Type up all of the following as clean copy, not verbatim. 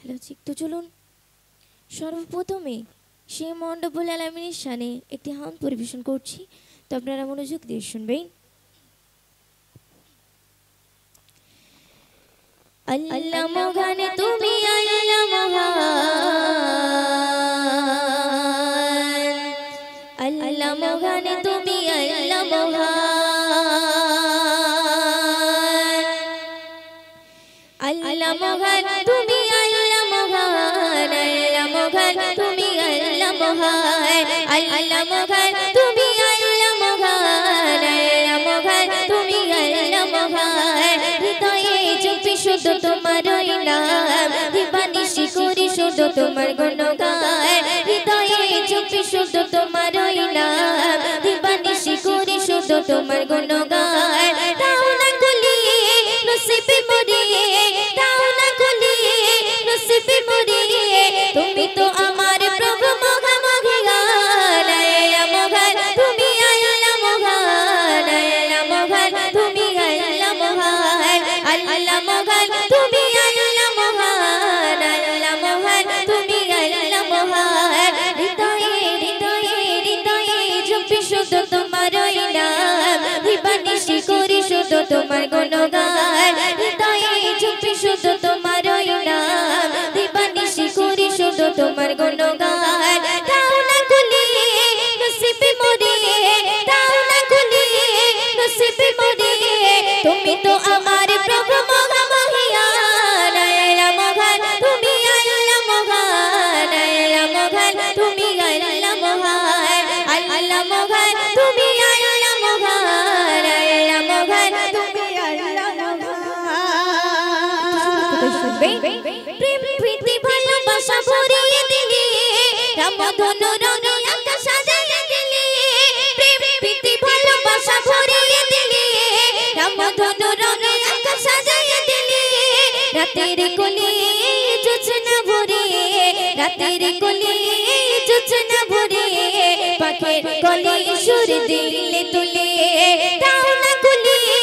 Logic তো চলুন সর্বপ্রথমে সে মহান রব্বুল আলামিনের শানে একটি হাম পরিবেশন করছি, তো আপনারা মনোযোগ দিয়ে শুনবেন। আল্লাহ মহান তুমি আল্লাহ মহান, আল্লাহ মহান তুমি আল্লাহ মহান, আল্লাহ মহান তুমি আল্লাহ মহান, আল্লাহ মহান তুমি আল্লাহ মহান, আল্লাহ মহান তুমি আল্লাহ মহান, আল্লাহ মহান তুমি আল্লাহ মহান। হৃদয়ে জপি শুধু তোমার নাম, দিবানিশি করি শুধু তোমার গুণগান। হৃদয়ে জপি শুধু তোমার নাম, দিবানিশি করি শুধু তোমার গুণগান। দাও না খুলিয়ে নসিবে মোরে, দাও না খুলিয়ে নসিবে মোরে, তুমি তো আমার প্রভু মহামহিয়ান। আল্লাহ মহান তুমি আল্লাহ মহান, আল্লাহ মহান তুমি আল্লাহ মহান, আল্লাহ মহান তুমি আল্লাহ মহান, আল্লাহ মহান তুমি আল্লাহ মহান। হৃদয়ে হৃদয়ে হৃদয়ে জপি শুধু তোমার নাম, দিবানিশি করি শুধু তোমার গুণগান। হৃদয়ে জপি শুধু তোমার নাম, দিবানিশি করি শুধু তোমার গুণগান। দাও না খুলিয়ে নসিবে মোরে, দাও না খুলিয়ে নসিবে মোরে, তুমি তো আমার প্রভু মহামহিয়ান। আল্লাহ মহান তুমি আল্লাহ মহান, আল্লাহ মহান তুমি আল্লাহ মহান, আল্লাহ মহান তুমি আল্লাহ মহান, আল্লাহ মহান তুমি আল্লাহ মহান। প্রেম প্রীতি ভালোবাসা ভরিয়ে দিলে, রামধনু রঙে আকাশ সাজিয়ে দিলে। প্রেম প্রীতি ভালোবাসা ভরিয়ে দিলে, রামধনু রঙে আকাশ সাজিয়ে দিলে। রাতের কোলে জোছনা ভরে, রাতের কোলে জোছনা ভরে, পাখির কলে সুর দিলে তুলে। দাও না খুলিয়ে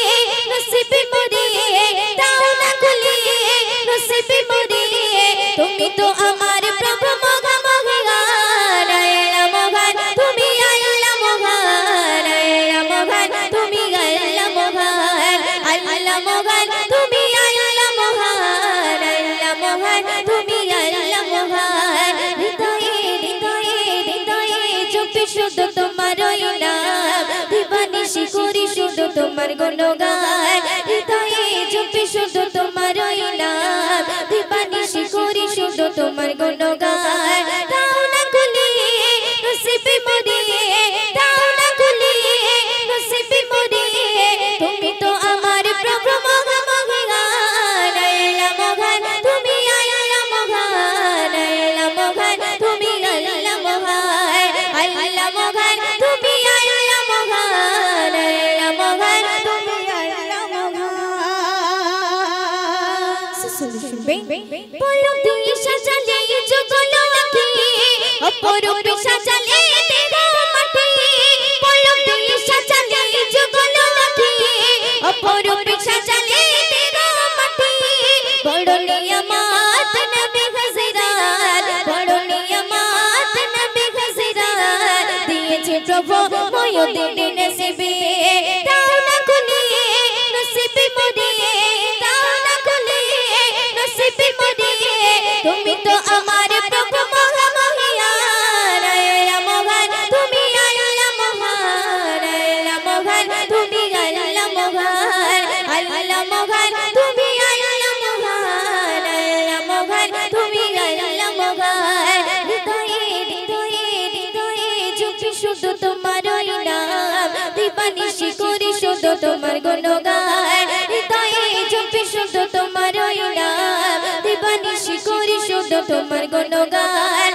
নসিবে মোরে, দাও না খুলিয়ে নসিবে মোরে, তুমি তো আমার প্রভু মহামহিয়ান। আল্লাহ মহান তুমি আল্লাহ মহান, আল্লাহ মহান তুমি আল্লাহ মহান, আল্লাহ মহান তুমি আল্লাহ মহান, আল্লাহ মহান তুমি আল্লাহ মহান। হৃদয়ে হৃদয়ে হৃদয়ে জপি শুধু তোমার নাম, দিবানিশি করি শুধু তোমার গুণগান। হৃদয়ে জপি শুধু তোমার নাম, দিবানিশি করি শুধু তোমার গুণগান। দাও না খুলিয়ে নসিবে মোরে, দাও না খুলিয়ে নসিবে মোরে, তুমি তো আমার প্রভু মহামহিয়ান। আল্লাহ মহান তুমি আল্লাহ মহান, আল্লাহ মহান তুমি আল্লাহ মহান, আল্লাহ মহান তুমি আল্লাহ মহান, আল্লাহ মহান তুমি আল্লাহ মহান। বলো দিয়ে সাজালে জগলো আঁখি, অপরূপে সাজালে দেহ মাটি। বলো দিয়ে সাজালে জগলো আঁখি, অপরূপে সাজালে দেহ মাটি। বড় নিয়ামত নবী হযরত, বড় নিয়ামত নবী হযরত, দিয়েছে প্রভু ময়ূরদের নসিবে। দাও না খুলিয়ে নসিবে মোরে, দাও না খুলিয়ে নসিবে মোরে, তুমি তো আমার প্রভু মহামহিয়ান। আল্লাহ মহান তুমি আল্লাহ মহান, আল্লাহ মহান তুমি আল্লাহ মহান, আল্লাহ মহান তুমি আল্লাহ মহান, আল্লাহ মহান তুমি আল্লাহ মহান। হৃদয়ে হৃদয়ে হৃদয়ে জপি শুধু তোমার নাম, দিবানিশি করি শুধু তোমার গুণগান। হৃদয়ে জপি শুধু তোমার নাম, দিবানিশি করি শুধু তোমার গুণগান।